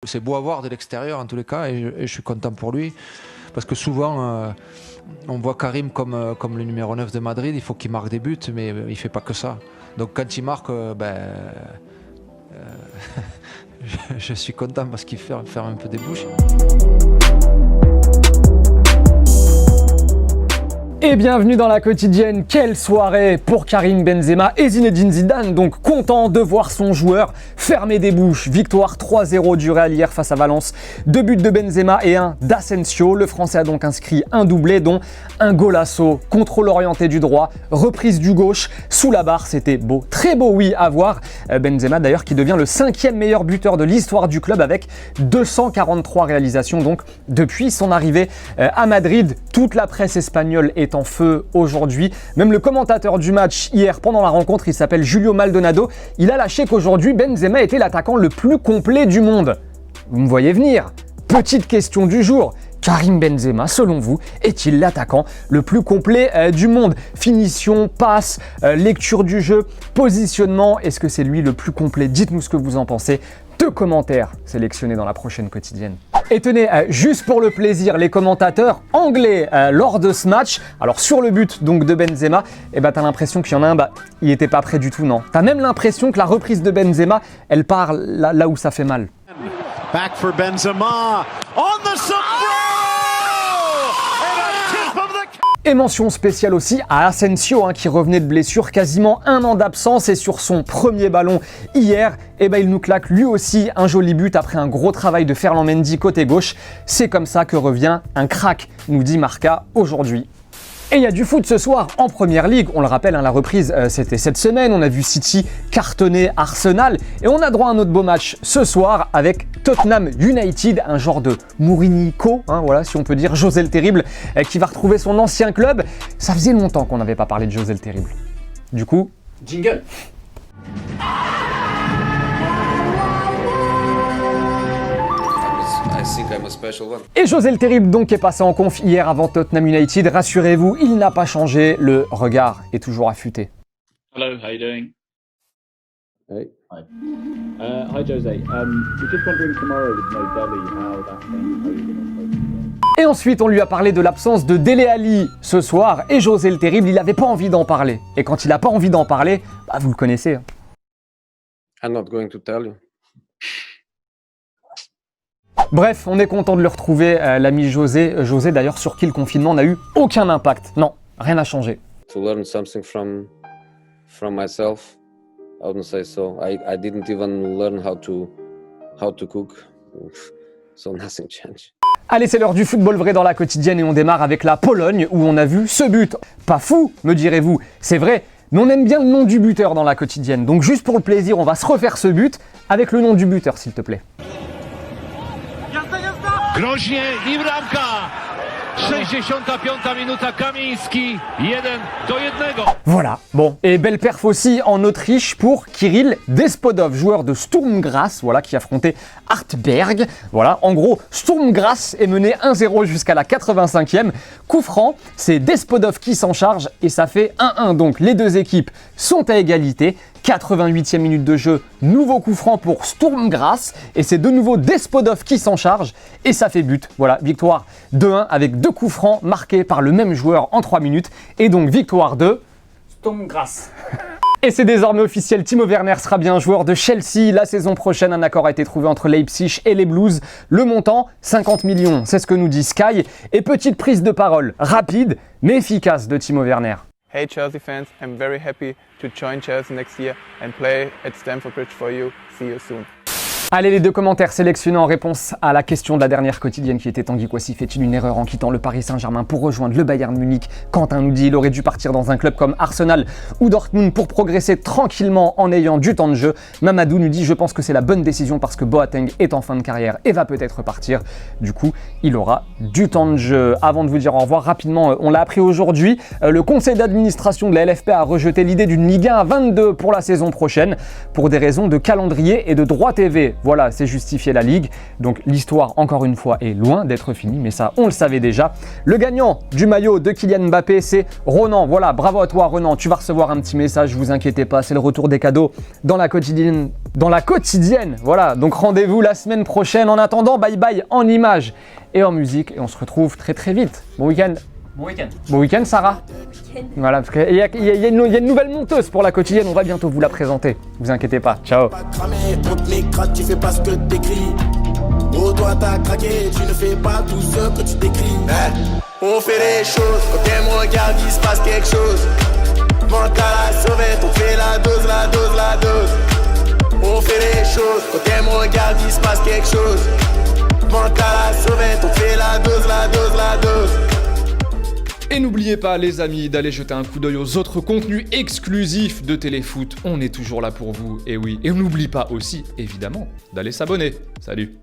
c'est beau à voir de l'extérieur en tous les cas, et je suis content pour lui. Parce que souvent, on voit Karim comme le numéro 9 de Madrid, il faut qu'il marque des buts, mais il ne fait pas que ça. Donc quand il marque, je suis content parce qu'il fait faire un peu des bouches. Et bienvenue dans la quotidienne. Quelle soirée pour Karim Benzema et Zinedine Zidane, donc content de voir son joueur fermer des bouches. Victoire 3-0 du Real hier face à Valence. 2 buts de Benzema et 1 d'Asensio. Le Français a donc inscrit un doublé, dont un golasso, contrôle orienté du droit, reprise du gauche, sous la barre. C'était beau, très beau oui à voir. Benzema d'ailleurs qui devient le 5e meilleur buteur de l'histoire du club avec 243 réalisations donc depuis son arrivée à Madrid. Toute la presse espagnole est en feu aujourd'hui. Même le commentateur du match hier pendant la rencontre, il s'appelle Julio Maldonado, il a lâché qu'aujourd'hui Benzema était l'attaquant le plus complet du monde. Vous me voyez venir. Petite question du jour. Karim Benzema, selon vous, est-il l'attaquant le plus complet du monde? Finition, passe, lecture du jeu, positionnement, est-ce que c'est lui le plus complet? Dites-nous ce que vous en pensez. 2 commentaires sélectionnés dans la prochaine quotidienne. Et tenez, juste pour le plaisir, les commentateurs anglais lors de ce match, alors sur le but donc de Benzema, t'as l'impression qu'il y en a un, il était pas prêt du tout, non. T'as même l'impression que la reprise de Benzema, elle part là où ça fait mal. Back for Benzema, on the Et mention spéciale aussi à Asensio qui revenait de blessure, quasiment 1 an d'absence, et sur son premier ballon hier, il nous claque lui aussi un joli but après un gros travail de Ferland Mendy côté gauche. C'est comme ça que revient un crack, nous dit Marca aujourd'hui. Et il y a du foot ce soir en Première Ligue, on le rappelle, la reprise c'était cette semaine, on a vu City cartonner Arsenal et on a droit à un autre beau match ce soir avec Tottenham United, un genre de Mourinho, voilà si on peut dire, José le Terrible qui va retrouver son ancien club. Ça faisait longtemps qu'on n'avait pas parlé de José le Terrible. Du coup, jingle. Et José le Terrible donc est passé en conf hier avant Tottenham United. Rassurez-vous, il n'a pas changé, le regard est toujours affûté. Hello, how you doing? Hey. Hi. Hi Jose. We're just wondering tomorrow with no Dele how that thing, how you're gonna. Et ensuite, on lui a parlé de l'absence de Dele Alli ce soir, et José le Terrible, il n'avait pas envie d'en parler. Et quand il n'a pas envie d'en parler, vous le connaissez. I'm not going to tell you. Bref, on est content de le retrouver, l'ami José. José d'ailleurs sur qui le confinement n'a eu aucun impact. Non, rien n'a changé. To learn something from myself, I wouldn't say so. I didn't even learn how to cook, so nothing changed. Allez, c'est l'heure du football vrai dans la quotidienne et on démarre avec la Pologne où on a vu ce but. Pas fou, me direz-vous, c'est vrai, mais on aime bien le nom du buteur dans la quotidienne. Donc juste pour le plaisir, on va se refaire ce but avec le nom du buteur, s'il te plaît. Groźnie i bramka. 65 minuta, Kamiński, 1-1. Voilà, bon. Et belle perf aussi en Autriche pour Kirill Despodov, joueur de Sturm Graz, voilà, qui affrontait Hartberg. Voilà, en gros, Sturm Graz est mené 1-0 jusqu'à la 85e. Coup franc, c'est Despodov qui s'en charge et ça fait 1-1. Donc les deux équipes sont à égalité. 88e minute de jeu, nouveau coup franc pour Sturm Graz et c'est de nouveau Despodov qui s'en charge et ça fait but. Voilà, victoire 2-1 avec 2 coups francs marqués par le même joueur en 3 minutes et donc victoire de Sturm Graz. Et c'est désormais officiel, Timo Werner sera bien joueur de Chelsea. La saison prochaine, un accord a été trouvé entre Leipzig et les Blues. Le montant, 50 millions, c'est ce que nous dit Sky. Et petite prise de parole rapide mais efficace de Timo Werner. Hey Chelsea fans, I'm very happy to join Chelsea next year and play at Stamford Bridge for you. See you soon. Allez, les 2 commentaires sélectionnés en réponse à la question de la dernière quotidienne qui était Tanguy Kouassi fait-il une erreur en quittant le Paris Saint-Germain pour rejoindre le Bayern Munich? Quentin nous dit il aurait dû partir dans un club comme Arsenal ou Dortmund pour progresser tranquillement en ayant du temps de jeu. Mamadou nous dit je pense que c'est la bonne décision parce que Boateng est en fin de carrière et va peut-être partir. Du coup, il aura du temps de jeu. Avant de vous dire au revoir rapidement, on l'a appris aujourd'hui, le conseil d'administration de la LFP a rejeté l'idée d'une Ligue 1 à 22 pour la saison prochaine pour des raisons de calendrier et de droit TV. Voilà, c'est justifier la Ligue. Donc l'histoire, encore une fois, est loin d'être finie, mais ça, on le savait déjà. Le gagnant du maillot de Kylian Mbappé, c'est Ronan. Voilà, bravo à toi Ronan, tu vas recevoir un petit message, vous inquiétez pas, c'est le retour des cadeaux dans la quotidienne. Voilà, donc rendez-vous la semaine prochaine. En attendant, bye bye en images et en musique, et on se retrouve très très vite. Bon week-end. Bon week-end. Bon week-end Sarah. Voilà, parce qu'il y a une nouvelle monteuse pour la quotidienne, on va bientôt vous la présenter. Vous inquiétez pas, ciao. Pas cramé, on te l'écrase, tu fais pas ce que t'écris. Oh toi t'as craqué, tu ne fais pas tout ce que tu décris. On fait les choses, quand elle me regarde il se passe quelque chose. Mental à sauvette, on fait la dose, la dose, la dose. On fait les choses, quand elle me regarde il se passe quelque chose. Mental à sauvette, on fait la dose, la dose, la dose. Et n'oubliez pas les amis d'aller jeter un coup d'œil aux autres contenus exclusifs de Téléfoot, on est toujours là pour vous, et oui. Et on n'oublie pas aussi, évidemment, d'aller s'abonner. Salut.